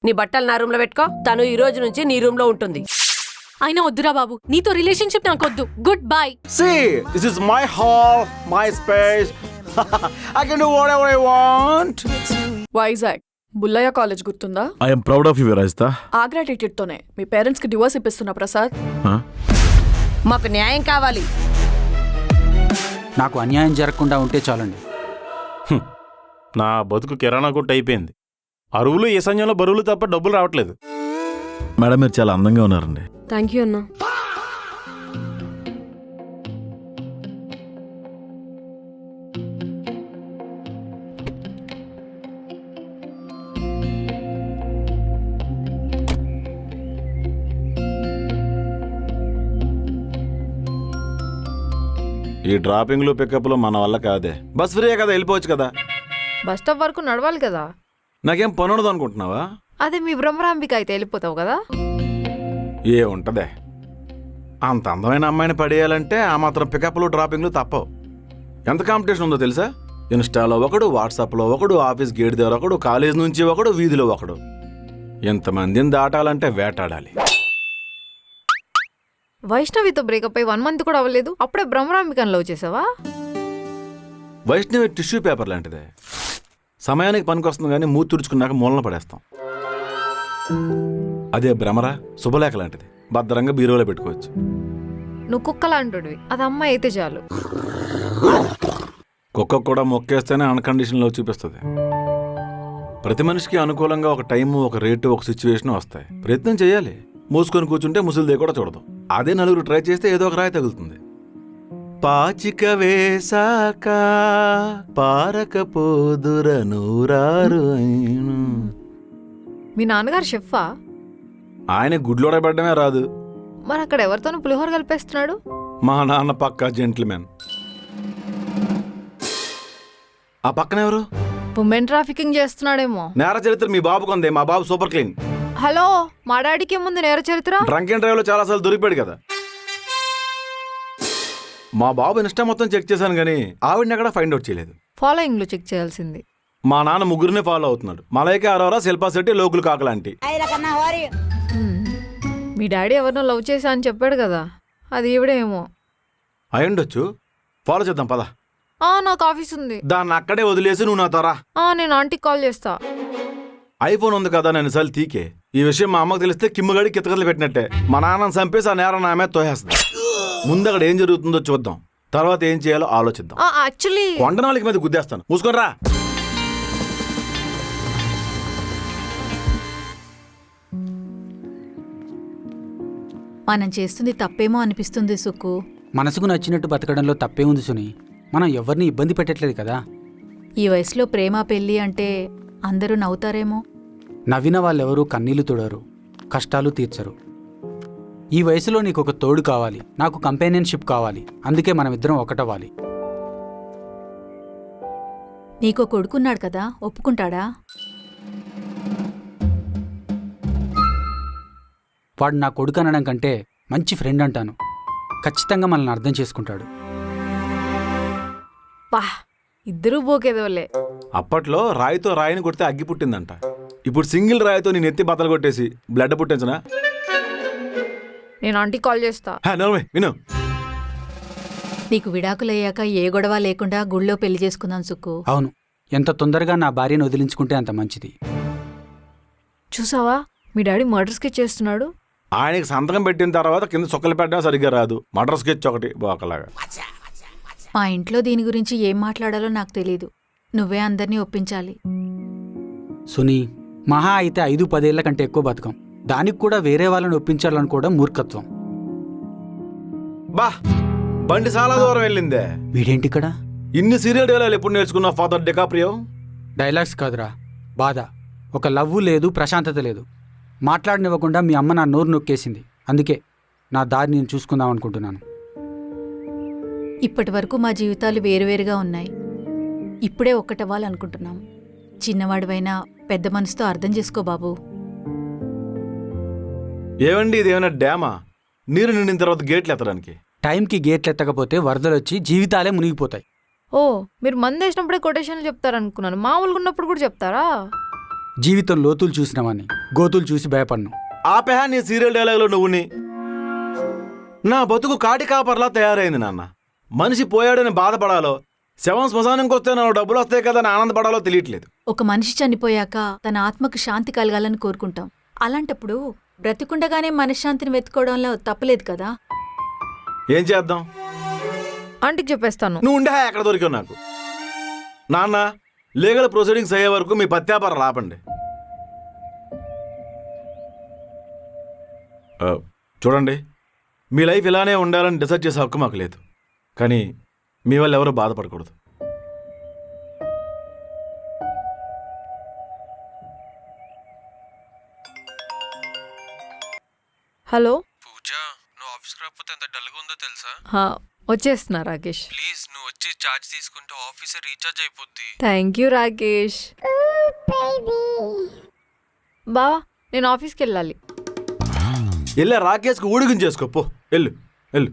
నీ బట్టలు నా రూమ్ లో పెట్టుకో. తను ఈ రోజు నుంచి నీ రూమ్ లో ఉంటుంది. అయినా వద్దురా బాబు, నీతో రిలేషన్షిప్ నాకొద్దు. Good bye. See, this is my hall, my space. I can do whatever I want. Vizag Bullayya college గుర్తుందా? I'm proud of you రాజిత. ఆ గ్రాటిట్యూడ్ తోనే మీ పేరెంట్స్ కి డివోర్స్ ఇప్పిస్తున్నా ప్రసాద్. మాకు న్యాయం కావాలి. నాకు అన్యాయం జరగకుండా ఉంటే చాలండి. నా బతుకు కిరాణా కొట్టు అయిపోయింది. అరువులు ఏ సంజంలో బరువులు తప్ప డబ్బులు రావట్లేదు. మేడం మీరు చాలా అందంగా ఉన్నారండి. థ్యాంక్ యూ అన్నా. ఈ డ్రాపింగ్లు పికప్లు మన వల్ల కాదే. బస్ ఫ్రీయే కదా, వెళ్ళిపోవచ్చు కదా. బస్ స్టాప్ వరకు నడవాలి కదా. నాకేం పని ఉండదు అనుకుంటున్నావా? అదే మీ బ్రహ్మరాంబిక అయితే వెళ్ళిపోతావు కదా. ఏ ఉంటదే, అంత అందమైన అమ్మాయిని పడేయాలంటే ఆ మాత్రం పికప్లు డ్రాపింగ్లు తప్పవు. ఎంత కాంపిటీషన్ ఉందో తెలుసా? ఇన్స్టాలో ఒకడు, వాట్సాప్లో ఒకడు, ఆఫీస్ గేట్ దగ్గర ఒకడు, కాలేజ్ నుంచి ఒకడు, వీధిలో ఒకడు. ఎంతమందిని దాటాలంటే వేటాడాలి. వైష్ణవితో బ్రేకప్ అయి 1 month కూడా అవ్వలేదు, అప్పుడే బ్రహ్మరాంబికను లవ్ చేసావా? వైష్ణవి టిష్యూ పేపర్ లాంటిదే. సమయానికి పనికొస్తుంది కానీ మూతి తుడుచుకున్నాక మూలన పడేస్తాం. అదే భ్రమర శుభలేఖ లాంటిది, భద్రంగా బీరోలో పెట్టుకోవచ్చు. నువ్వు కుక్కలాంటివి, అది అమ్మాయి అయితే చాలు. కుక్క కూడా మొక్కేస్తేనే అన్కండిషన్లో చూపిస్తుంది. ప్రతి మనిషికి అనుకూలంగా ఒక టైము, ఒక రేటు, ఒక సిచ్యువేషన్ వస్తాయి. ప్రయత్నం చేయాలి. మూసుకొని కూర్చుంటే ముసులుదే కూడా చూడదు. అదే నలుగురు ట్రై చేస్తే ఏదో ఒక రాయి తగులుతుంది. పాచిక వేసాక పారకపోదుర నూరారు. మీ నాన్నగారు షెఫా? ఆయన గుడ్లోడబడ్డమే రాదు. మరి అక్కడ ఎవరితోనూ పులిహోర కలిపేస్తున్నాడు? మా నాన్న పక్కా జెంటిల్మెన్. ఆ పక్కన ఎవరు? ఉమెన్ ట్రాఫికింగ్ చేస్తున్నాడేమో. నేర చరిత్ర మీ బాబు కొందే. మా బాబు సూపర్ క్లీన్. హలో, మా డాడీకి ఏముంది నేర చరిత్ర? డ్రంక్ అండ్ డ్రైవ్ లో చాలా సార్లు దొరికిపోయాడు కదా. మా బాబు ఇన్స్టా మొత్తం చెక్ చేశాను కానీ ఆవిడని ఎక్కడ ఫైండ్ అవుట్ చేయలేదు. ఫాలోయింగ్ లో చెక్ చేయాల్సింది. మా నాన్న ముగ్గురినే ఫాలో అవుతున్నాడు. మలైక అరోరా, శిల్పా శెట్టి, లోకులు కాకలాంటి. మీ డాడీ ఎవరినో లవ్ చేశా అని చెప్పాడు కదా, అది ఈవిడేమో అయ్యుండొచ్చు. ఫాలో చేద్దాం పద. నాకు ఆఫీస్ ఉంది. దాన్ని అక్కడే వదిలేసి నువ్వు నాతో రా. నేను ఆంటీకి కాల్ చేస్తా. ఐఫోన్ ఉంది కదా, నేను ఎన్నిసార్లు తీకే. ఈ విషయం మా అమ్మకు తెలిస్తే కిమ్ముగడి కితకలు పెట్టినట్టే. మా నాన్నని చంపేసి ఆ నేరం నా మీద తోసేస్తుంది. ముందు అక్కడ ఏం జరుగుతుందో చూద్దాం, తర్వాత ఏం చేయాలో ఆలోచిద్దాం. యాక్చువల్లీ కొండనాలికి మీద గుద్దేస్తాను. మూసుకొని రా. మనం చేస్తుంది తప్పేమో అనిపిస్తుంది సుక్కు. మనసుకు నచ్చినట్టు బతకడంలో తప్పే ఉంది సుని. మనం ఎవరిని ఇబ్బంది పెట్టట్లేదు కదా. ఈ వయసులో ప్రేమ పెళ్ళి అంటే అందరూ నవ్వుతారేమో. నవ్విన వాళ్ళెవరూ కన్నీళ్లు తోడరు, కష్టాలు తీర్చరు. ఈ వయసులో నీకు ఒక తోడు కావాలి, నాకు కంపానియన్షిప్ కావాలి. అందుకే మనమిద్దరం ఒకటవ్వాలి. నీకో కొడుకున్నాడు కదా, ఒప్పుకుంటాడా? వాడు నా కొడుకు అనడం కంటే మంచి ఫ్రెండ్ అంటాను. ఖచ్చితంగా మనల్ని అర్థం చేసుకుంటాడు. ఇద్దరూ బోకేదోలే. అప్పట్లో రాయితో రాయిని కొడితే అగ్గి పుట్టిందంట. ఇప్పుడు సింగిల్ రాయితో నేను ఎత్తి బతలు కొట్టేసి బ్లడ్ పుట్టించనా? నేను ఆంటీకి కాల్ చేస్తా. విను, నీకు విడాకులయ్యాక ఏ గొడవ లేకుండా గుళ్ళో పెళ్లి చేసుకుందాం సుక్కు. అవును, ఎంత తొందరగా నా భార్యను వదిలించుకుంటే అంత మంచిది. చూసావా, మీ డాడీ మర్డర్ స్కెచ్ చేస్తున్నాడు. ఆయనకి సంతకం పెట్టిన తర్వాత కింద చొక్కలు పెట్టడం సరిగ్గా రాదు. మటర్ స్కెచ్ ఒకటి బాకలాగా. మా ఇంట్లో దీని గురించి ఏం మాట్లాడాలో నాకు తెలీదు. నువ్వే అందరినీ ఒప్పించాలి. సునీ, మహా అయితే 5-10 ఏళ్ల కంటే ఎక్కువ బతకం. దానికి కూడా వేరే వాళ్ళని ఒప్పించాలనుకోవడం మూర్ఖత్వం. బా, బండి చాలా దూరం వెళ్ళిందే. వీడేంటిక్కడ? ఇన్ని సీరియల్ డైలాగులు ఎప్పుడు నేర్చుకున్నావు ఫాదర్ డికాప్రియో? డైలాగ్స్ కాదురా, బాధ. ఒక లవ్వు లేదు, ప్రశాంతత లేదు. మాట్లాడనివ్వకుండా మీ అమ్మ నా నోరు నొక్కేసింది. అందుకే నా దారి నేను చూసుకుందాం అనుకుంటున్నాను. ఇప్పటి వరకు మా జీవితాలు వేరువేరుగా ఉన్నాయి. ఇప్పుడే ఒక్కటవ్వాలనుకుంటున్నాం. చిన్నవాడివైనా పెద్ద మనసుతో అర్థం చేసుకో బాబు. ఏమండి, ఇదేమైనా డ్యామా? నీరు నిండిన తర్వాత గేట్లు ఎత్తడానికి? టైంకి గేట్లు ఎత్తకపోతే వరదలొచ్చి జీవితాలే మునిగిపోతాయి. మీరు మందేసినప్పుడే కొటేషన్లు చెప్తారనుకున్నాను. మామూలుగా ఉన్నప్పుడు కూడా చెప్తారా? జీవితం లోతులు చూసినామని గోతులు చూసి భయపడ్ను. ఆపేహా నీ సీరియల్ డైలాగ్లో నువ్వుని. నా బతుకు కాటి కాపర్లా తయారైంది నాన్న. మనిషి పోయాడని బాధపడాలో, శవం శ్మశానంకి వస్తే నాకు డబ్బులు వస్తాయి కదా అని ఆనందపడాలో తెలియట్లేదు. ఒక మనిషి చనిపోయాక తన ఆత్మకు శాంతి కలగాలని కోరుకుంటాం. అలాంటప్పుడు బ్రతికుండగానే మనశ్శాంతిని వెతుకోవడంలో తప్పలేదు కదా. ఏం చేద్దాం? ఆంటీకి చెప్పేస్తాను. నువ్వు ఉండే ఎక్కడ దొరికావు నాకు. నాన్న, లీగల్ ప్రొసీడింగ్స్ అయ్యే వరకు మీ పత్యాపారం రాపండి. చూడండి, మీ లైఫ్ ఇలానే ఉండాలని డిసైడ్ చేసే హక్కు మాకు లేదు. కానీ మీ వాళ్ళు ఎవరు బాధపడకూడదు. హలో, పూజ, నువ్వు ఆఫీస్కి రాకపోతే ఎంత డల్గా ఉందో తెలుసా? వచ్చేస్తున్నా రాకేష్. ప్లీజ్ నువ్వు వచ్చి ఛార్జ్ తీసుకుంటే ఆఫీసే రీఛార్జ్ అయిపోద్ది. Thank you Rakesh. బావా, నేను ఆఫీస్కి వెళ్ళాలి. వెళ్ళా రాకేష్కి ఊడిగం చేసుకో. పో, వెళ్ళు వెళ్ళు.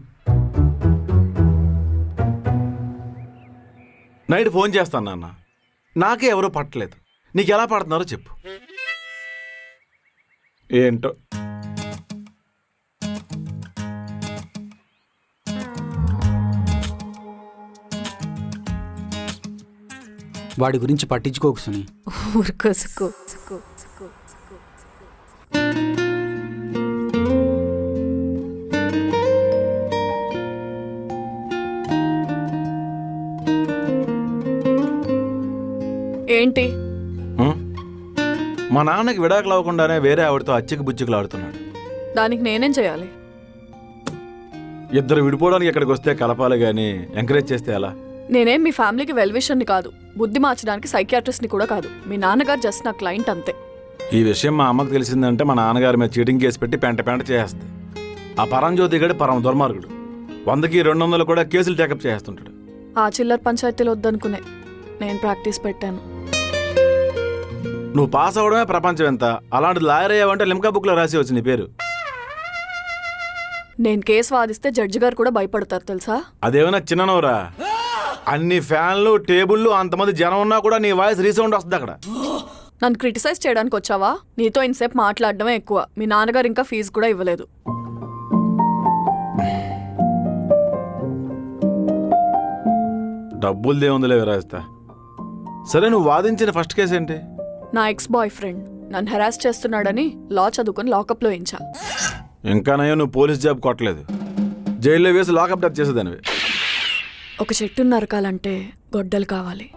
నైట్ ఫోన్ చేస్తాను నాన్న. నాకే ఎవరో పట్టలేదు. నీకు ఎలా పడుతున్నారో చెప్పు. ఏంటో వాడి గురించి పట్టించుకోకు సుని. ఊరుకోసుకో. ఏంటి? మా నాన్నకి విడాకులు అవ్వకుండానే వేరే ఆవిడతో అచ్చికి బుచ్చికలు ఆడుతున్నాడు. దానికి నేనేం చేయాలి? ఇద్దరు విడిపోవడానికి ఇక్కడికి వస్తే కలపాలి కానీ ఎంకరేజ్ చేస్తే ఎలా? నేనేం మీ ఫ్యామిలీకి వెల్విషన్ని కాదు, బుద్ధి మార్చడానికి సైకియాట్రిస్ట్ని కూడా కాదు. మీ నాన్నగారు జస్ట్ నా క్లయింట్ అంతే. ఈ విషయం మా అమ్మకు తెలిసిందంటే మా నాన్నగారి మీద చీటింగ్ కేసు పెట్టి పెంట చేస్తుంది. ఆ పరంజ్యోతి గడి పరమ దుర్మార్గుడు. 100కి 200 కూడా కేసులు టేకప్ చేస్తుంటాడు. ఆ చిల్లర పంచాయతీలు వద్దనుకునే నేను ప్రాక్టీస్ పెట్టాను. నువ్వు పాస్ అవ్వడమే ప్రపంచం ఎంత. అలాంటి లాయర్ అయ్యావంటే లిమ్కా బుక్లో రాసి వచ్చి నీ పేరు. నేను కేసు వాదిస్తే జడ్జి గారు కూడా భయపడతారు తెలుసా? అదేమైనా చిన్ననవరా? అన్ని ఫ్యాన్లు, టేబుల్లు, అంతమంది జనం ఉన్నా కూడా నీ వాయిస్ రీసౌండ్ వస్తుంది అక్కడ. నన్ను క్రిటిసైజ్ చేయడానికి వచ్చావా? నీతో ఇంతసేపు మాట్లాడడమే ఎక్కువ. మీ నాన్నగారు ఇంకా ఫీజు కూడా ఇవ్వలేదు. డబ్బులు దేవుందిలే విరాజిస్తా. సరే, నువ్వు వాదించిన ఫస్ట్ కేసు ఏంటి? నా ఎక్స్ బాయ్ ఫ్రెండ్ నన్ను హెరాస్ చేస్తున్నాడని లా చదువుకొని లాకప్లో వేయించా. ఇంకా నయ్యో నువ్వు పోలీస్ జాబ్ కొట్టలేదు. జైల్లో వేసి లాకప్ డెత్ చేసేదానివి. ఒక చెట్టును నరకాలంటే గొడ్డలు కావాలి.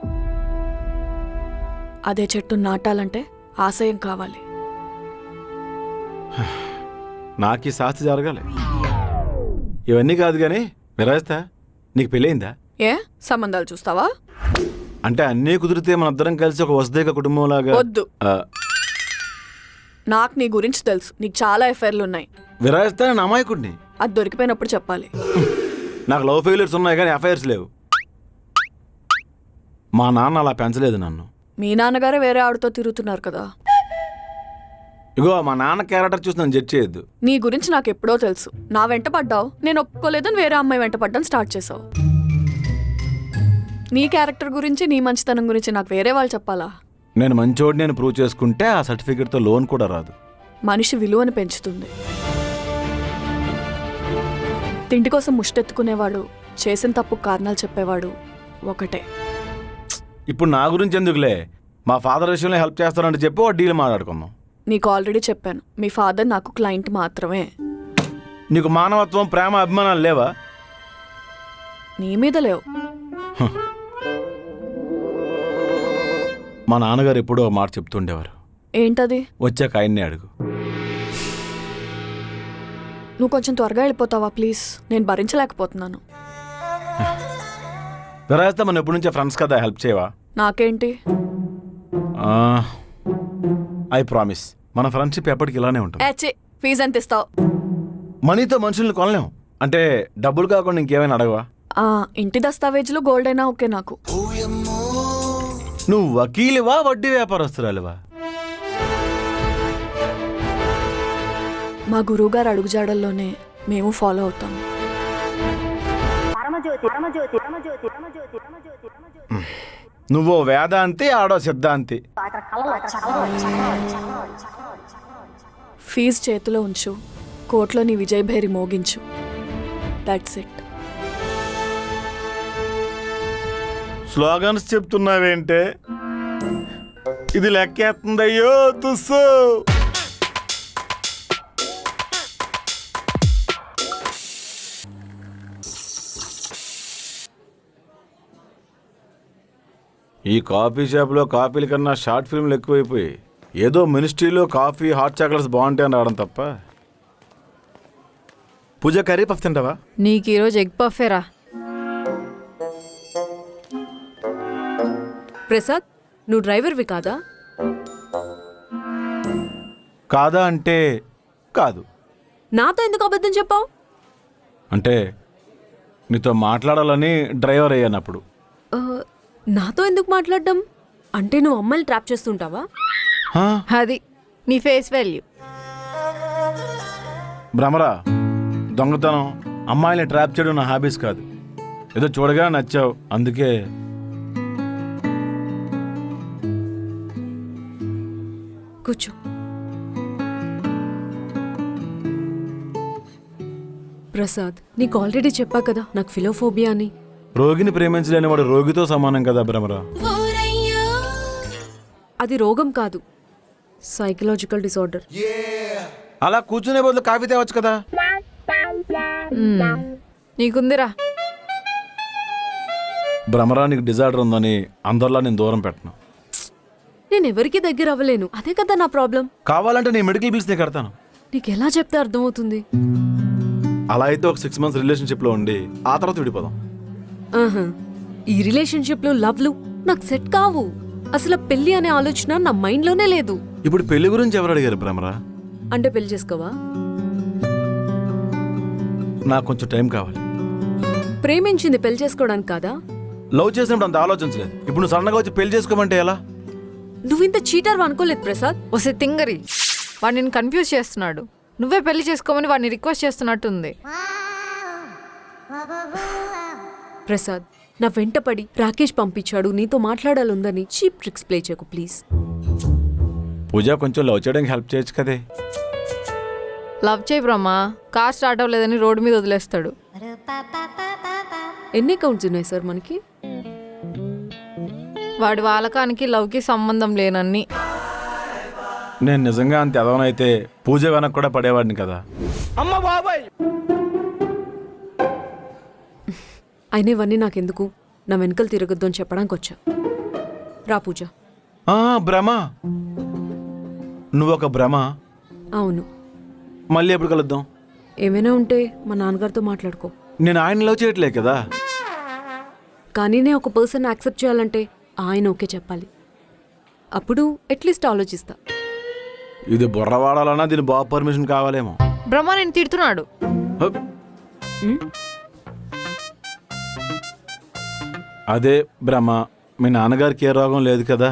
అదే చెట్టును నాటాలంటే ఆశయం కావాలి. నాకు ఈ శాస్తి జరగాలి. ఇవన్నీ కాదు కానీ విరాజిస్తా, నీకు పెళ్ళయిందా? ఏ సంబంధాలు చూస్తావా? అంటే అన్నీ కుదిరితే మన ఇద్దరం కలిసి ఒక వసుదైక కుటుంబం లాగా. వద్దు. నాకు నీ గురించి తెలుసు. నీకు చాలా ఎఫైర్లు ఉన్నాయి. విరాజిస్తా, నేను అమాయకుడిని. అది దొరికిపోయినప్పుడు చెప్పాలి. నాకు లవ్ ఫెయిల్యూర్స్ ఉన్నాయి కానీ అఫైర్స్ లేవు. మా నాన్న అలా పెంచలేదు నన్ను. మీ నాన్నగారే వేరే ఆవిడతో తిరుగుతున్నారు కదా. ఇగో, మా నాన్న క్యారెక్టర్ చూసి నన్ను జడ్జ్ చేయొద్దు. నీ గురించి నాకు ఎప్పుడో తెలుసు. నా వెంట పడ్డావు, నేను ఒప్పుకోలేదని వేరే అమ్మాయి వెంట పడ్డం స్టార్ట్ చేసావు. నీ క్యారెక్టర్ గురించి, నీ మంచితనం గురించి నాకు వేరే వాళ్ళు చెప్పాలా? నేను మంచోడిని నేను ప్రూవ్ చేసుకుంటే ఆ సర్టిఫికేట్తో లోన్ కూడా రాదు. మనిషి విలువను పెంచుతుంది. తిండి కోసం ముష్టెత్తుకునేవాడు, చేసిన తప్పు కారణాలు చెప్పేవాడు ఒకటే. ఇప్పుడు నా గురించి ఎందుకులే, మా ఫాదర్ విషయంలో హెల్ప్ చేస్తానంటే చెప్పి ఒక డీల్ మాట్లాడుకుందాం. నీకు ఆల్రెడీ చెప్పాను, మీ ఫాదర్ నాకు క్లయింట్ మాత్రమే. నీకు మానవత్వం, ప్రేమ, అభిమానాలు లేవా? నీ మీద లేవు. మా నాన్నగారు ఎప్పుడూ ఒక మాట చెప్తుండేవారు. ఏంటది? వచ్చాక ఆయన్నే అడుగు. నువ్వు కొంచెం త్వరగా వెళ్ళిపోతావా ప్లీజ్? నేను భరించలేకపోతున్నాను. విరాజిస్తా, మనం ఎప్పటి నుంచే ఫ్రెండ్స్ కదా, హెల్ప్ చేయవా? నాకేంటి? ఐ ప్రామిస్, మన ఫ్రెండ్షిప్ ఎప్పటికి ఇలానే ఉంటుంది. ఫీజు ఎంత ఇస్తావు? మనీతో మనుషుల్ని కొనలేం. అంటే డబ్బులు కాకుండా ఇంకేమైనా అడగవా? ఇంటి దస్తావేజులు గోల్డ్ అయినా ఓకే నాకు. నువ్వు వకీలువా, వడ్డీ వ్యాపారస్తురాలువా? మా గురువుగారు అడుగుజాడల్లోనే మేము ఫాలో అవుతాం. నువ్వో వేదాంతి, ఆడో సిద్ధాంతి. ఫీజు చేతిలో ఉంచు, కోర్టులో నీ విజయ్ భైరి మోగించు. That's it. స్లోగన్స్ చెప్తున్నావేంటే? ఇది లెక్కేస్తుందయ్యో తుస్సు. ఈ కాఫీ షాప్లో కాఫీల కన్నా షార్ట్ ఫిల్మ్లు ఎక్కువైపోయి ఏదో మినిస్ట్రీలో కాఫీ హాట్ చాక్లెట్స్ బాగుంటాయని రావడం తప్ప. పూజ కర్రీ పఫ్ తింటావా? నీకు ఈరోజు ఎగ్ పఫేరా? ప్రసాద్, నువ్వు డ్రైవర్వి కాదా? కాదా అంటే కాదు. నాతో ఎందుకు అబద్ధం చెప్పావు? అంటే నీతో మాట్లాడాలని డ్రైవర్ అయ్యానప్పుడు. నాతో ఎందుకు మాట్లాడడం? అంటే నువ్వు అమ్మాయిని ట్రాప్ చేస్తుంటావా? హా? అది నీ ఫేస్ వాల్యూ. భ్రమరా, దొంగతనం, అమ్మాయిని ట్రాప్ చేయడం నా హాబీస్ కాదు. ఏదో చూడగా నచ్చావు అందుకే. కూర్చో. ప్రసాద్, నీకు ఆల్రెడీ చెప్పా కదా నాకు ఫిలోఫోబియా అని. రోగిని ప్రేమించలేని వాడు రోగితో సమానం కదా భ్రమరా. అది రోగం కాదు, సైకలాజికల్ డిసార్డర్. అలా కూర్చునే బదులు కాఫీ తేవచ్చు కదా. నీకుందిరా. భ్రమరా, నీకు డిజార్డర్ ఉందని అందరిలా నేను దూరం పెట్టను. నేను ఎవరికి దగ్గర అవ్వలేను, అదే కదా నా ప్రాబ్లం. కావాలంటే నేను మెడికల్ బిల్స్ నేను కడతాను. నీకు ఎలా చెప్తే అర్థమవుతుంది? అలా అయితే ఒక 6 months రిలేషన్షిప్లో ఉండి ఆ తర్వాత విడిపోదాం. ఆహా, ఈ రిలేషన్షిప్లు లవ్లు నాకు సెట్ కావు. అసలు పెళ్లి అనే ఆలోచన నా మైండ్లోనే లేదు. ఇప్పుడు పెళ్లి గురించి ఎవరు అడిగారు భ్రమరా? అంటే పెళ్లి చేసుకోవా? నాకు కొంచెం టైం కావాలి. ప్రేమించింది పెళ్లి చేసుకోవడానికి కాదా? లవ్ చేసినప్పుడు అంత ఆలోచించలేదు. ఇప్పుడు నువ్వు సడన్గా వచ్చి పెళ్లి చేసుకోమంటే ఎలా? నువ్వింత చీటర్ అనుకోలేదు ప్రసాద్. వస్తే తింగరి, వాడు నిన్ను కన్ఫ్యూజ్ చేస్తున్నాడు. నువ్వే పెళ్లి చేసుకోమని వాడిని రిక్వెస్ట్ చేస్తున్నట్టుంది. ప్రసాద్, నా వెంటపడి రాకేష్ పంపించాడు, నీతో మాట్లాడాలందని చీప్ ట్రిక్స్ ప్లే చేయకు ప్లీజ్. పూజ, కొంచెం లవ్ చేయడానికి హెల్ప్ చేయొచ్చు కదే. లవ్ చేయి బ్రహ్మా, కార్ స్టార్ట్ అవ్వలేదని రోడ్డు మీద వదిలేస్తాడు. ఎన్ని అకౌంట్స్ ఉన్నాయి సార్ మనకి? వాడి వాలకానికి లవ్కి సంబంధం లేనన్ని. నేను నిజంగా అంత ఎదవనైతే పూజ వెనక్కి కూడా పడేవాడిని కదా. అయినా ఇవన్నీ నాకెందుకు, నా వెనకలు తిరగొద్దు అని చెప్పడానికి వచ్చా. రా పూజ. భ్రమ? నువ్వొక భ్రమ? అవును. మళ్ళీ ఎప్పుడు కలుద్దాం? ఏమైనా ఉంటే మా నాన్నగారితో మాట్లాడుకో. నేను ఆయన లవ్ చేయట్లే కదా. కానీ నేను ఒక పర్సన్ యాక్సెప్ట్ చేయాలంటే ఆయన ఓకే చెప్పాలి. అప్పుడు అట్లీస్ట్ ఆలోచిస్తా. ఇది బుర్ర వాడాలన్నా దీని బాబు పర్మిషన్ కావాలేమో. బ్రహ్మ నేను తిడుతున్నాడు. హప్. అదే భ్రమ, మీ నాన్నగారికి ఏ రోగం లేదు కదా.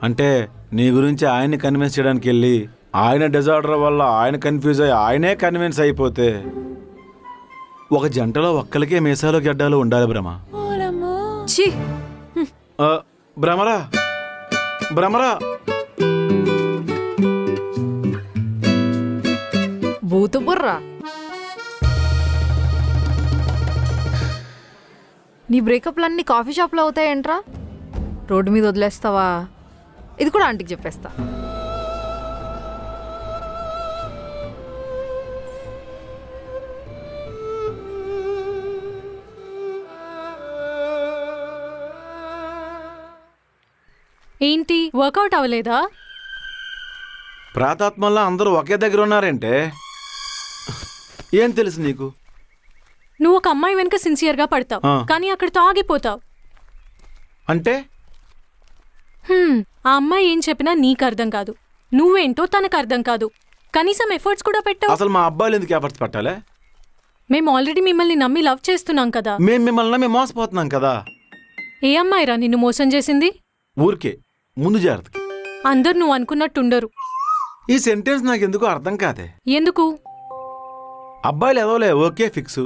అంటే నీ గురించి ఆయన్ని కన్విన్స్ చేయడానికి వెళ్ళి ఆయన డిజార్డర్ వల్ల ఆయన కన్ఫ్యూజ్ అయ్యి ఆయనే కన్విన్స్ అయిపోతే ఒక జంటలో ఒక్కరికే మీసాలు గడ్డాలు ఉండాలి భ్రమ. ఛీ, భ్రమరా, భ్రమరా. బూతు బుర్రా. నీ బ్రేకప్లన్నీ కాఫీ షాప్లో అవుతాయంట్రా? రోడ్డు మీద వదిలేస్తావా? ఇది కూడా ఆంటీకి చెప్పేస్తా. ఏంటి వర్కౌట్ అవ్వలేదా? ప్రాతాత్మల్లా అందరూ ఒకే దగ్గర ఉన్నారంటే ఏం తెలుసు నీకు? నువ్వు ఒక అమ్మాయి వెనుక సిన్సియర్గా పడతావు, కానీ అక్కడితో ఆగిపోతావు. అంటే ఆ అమ్మాయి ఏం చెప్పినా నీకు అర్థం కాదు, నువ్వేంటో తనకు అర్థం కాదు. కనీసం ఎఫర్ట్స్ కూడా పెట్టావు. అసలు మా అబ్బాయిలు ఎందుకు ఎఫర్ట్స్ పెట్టాలి? మేము ఆల్రెడీ మిమ్మల్ని నమ్మి లవ్ చేస్తున్నాం కదా. మేము మిమ్మల్ని నమ్మి మోసపోతున్నాం కదా. ఏ అమ్మాయిరా నిన్ను మోసం చేసింది? ఊరికే ముందు జాగ్రత్తకి. అందరు నువ్వు అనుకున్నట్టుండరు. ఈ సెంటెన్స్ నాకు ఎందుకు అర్థం కాదే. ఎందుకు? అబ్బాయిలు ఎదవలే ఓకే ఫిక్స్,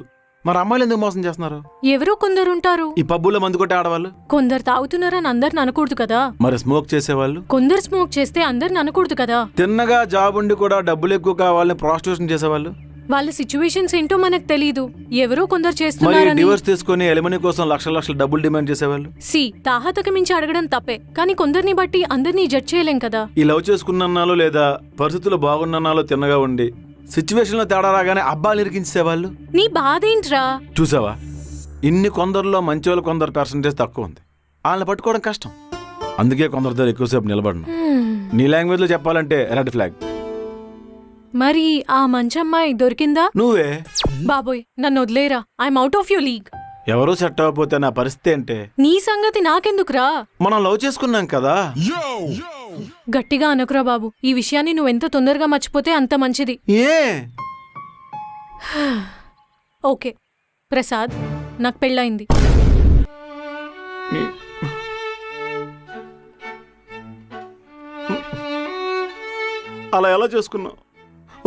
మరి అమ్మాయిలు ఎందుకు మోసం చేస్తున్నారు? ఎవరో కొందరుంటారు. ఈ పబ్బుల్లో మందు కొట్టే ఆడవాళ్ళు, కొందరు తాగుతున్నారని అందరిని అనకూడదు కదా. మరి స్మోక్ చేసేవాళ్ళు, కొందరు స్మోక్ చేస్తే అందరిని అనకూడదు కదా. తిన్నగా జాబ్ ఉండి కూడా డబ్బులు ఎక్కువ కావాలని ప్రాస్టిట్యూషన్ చేసేవాళ్ళు. వాళ్ళ సిచ్యువేషన్స్ ఏంటో మనకు తెలీదు. ఎవరో కొందరు మరి చేస్తున్నారని. డివోర్స్ తీసుకొని ఎలిమనీ కోసం లక్షల లక్షల డబ్బులు డిమాండ్ చేసేవాళ్ళు. తాహతకు మించి అడగడం తప్పే, కానీ కొందరిని బట్టి అందరినీ జడ్జ్ చేయలేం కదా. ఈ లవ్ చేసుకున్నాలో లేదా పరిస్థితులు బాగున్నాలో తిన్నగా ఉండి సిచ్యువేషన్లో తేడా రాగానే అబ్బాయిలు ఇరికించేవాళ్ళు. నీ బాధేంట్రా? చూసావా, ఇన్ని కొందరిలో మంచోళ్ళు కొందరు పర్సంటేజ్ తక్కువ ఉంది. వాళ్ళని పట్టుకోవడం కష్టం. అందుకే కొందరి దగ్గర ఎక్కువసేపు నిలబడను. నీ లాంగ్వేజ్లో చెప్పాలంటే రెడ్ ఫ్లాగ్. మరి ఆ మంచమ్మాయి దొరికిందా? నువ్వే. బాబోయ్, నన్ను వదిలేరా. I'm out of your league. ఎవరూ సెట్ అవ్వకపోతే నా పరిస్థితి ఏంటే? నీ సంగతి నాకెందుకురా? మనం లవ్ చేసుకున్నాం కదా. గట్టిగా అనకురా బాబు. ఈ విషయాన్ని నువ్వెంత తొందరగా మర్చిపోతే అంత మంచిది. ఏ ఓకే ప్రసాద్, నాకు పెళ్ళయింది. అలా ఎలా చేసుకున్నావు?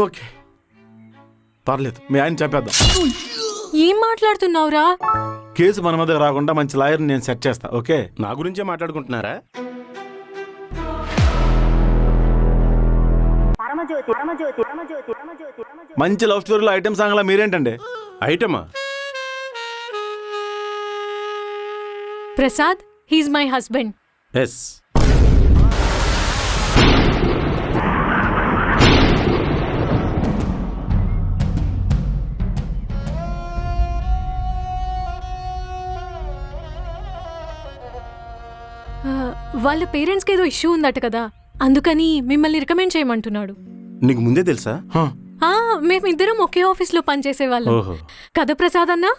ఓకే పర్లేదు, మీ ఆయన చంపేద్దాం. ఏం మాట్లాడుతున్నావురా? కేసు మన మీద రాకుండా మంచి లాయర్ని నేను సెట్ చేస్తా. ఓకే, నా గురించే మాట్లాడుకుంటున్నారా? మంచి లవ్ స్టోరీలో ఐటమ్ సాంగ్లా మీరేంటండి? ఐటమా? Prasad, he's my husband. Yes. వాళ్ళ పేరెంట్స్కి ఏదో ఇష్యూ ఉందట కదా, అందుకని మిమ్మల్ని రికమెండ్ చేయమంటున్నాడు. నీకు ముందే తెలుసా? మేమిద్దరం ఒకే ఆఫీస్లో పనిచేసేవాళ్ళం ఓహో. కదా ప్రసాద్ అన్నా?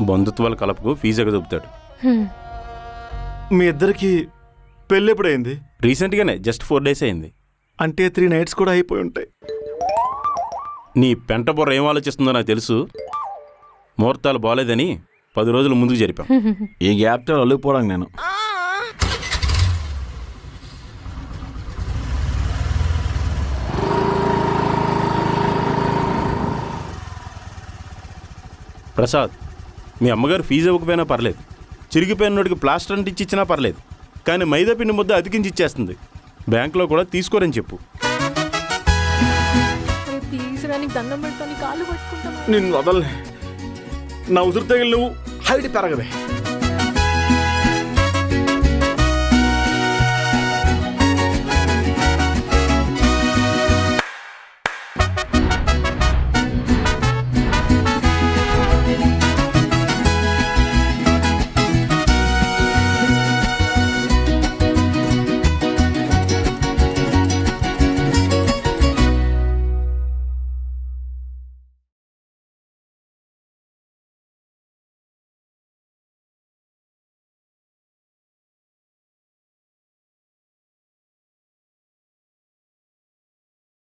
బంధుత్వాల కలపకు ఫీజు ఎగదొబ్బుతాడు. మీ ఇద్దరికి పెళ్ళి ఎప్పుడైంది? రీసెంట్గానే జస్ట్ 4 days అయింది. అంటే 3 nights కూడా అయిపోయి ఉంటాయి. నీ పెంట బుర్ర ఏం ఆలోచిస్తుందో నాకు తెలుసు. ముహూర్తాలు బాగాలేదని 10 రోజులు ముందుకు జరిపాం. ఈ గ్యాప్తో అల్లుకుపోవడానికి నేను. ప్రసాద్, మీ అమ్మగారు ఫీజు ఇవ్వకపోయినా పర్లేదు, చిరిగిపోయిన నోటికి ప్లాస్టర్ అంటించి ఇచ్చినా పర్లేదు, కానీ మైదా పిండి ముద్ద అతికించి ఇచ్చేస్తుంది. బ్యాంకులో కూడా తీసుకోరని చెప్పు. ప్లీజ్ రాని దండం పెడతాను, కాళ్ళు పట్టుకుంటాను. నిన్ను వదలలే. నా ఉసురు తగిలి నువ్వు హైట్ పెరగవే.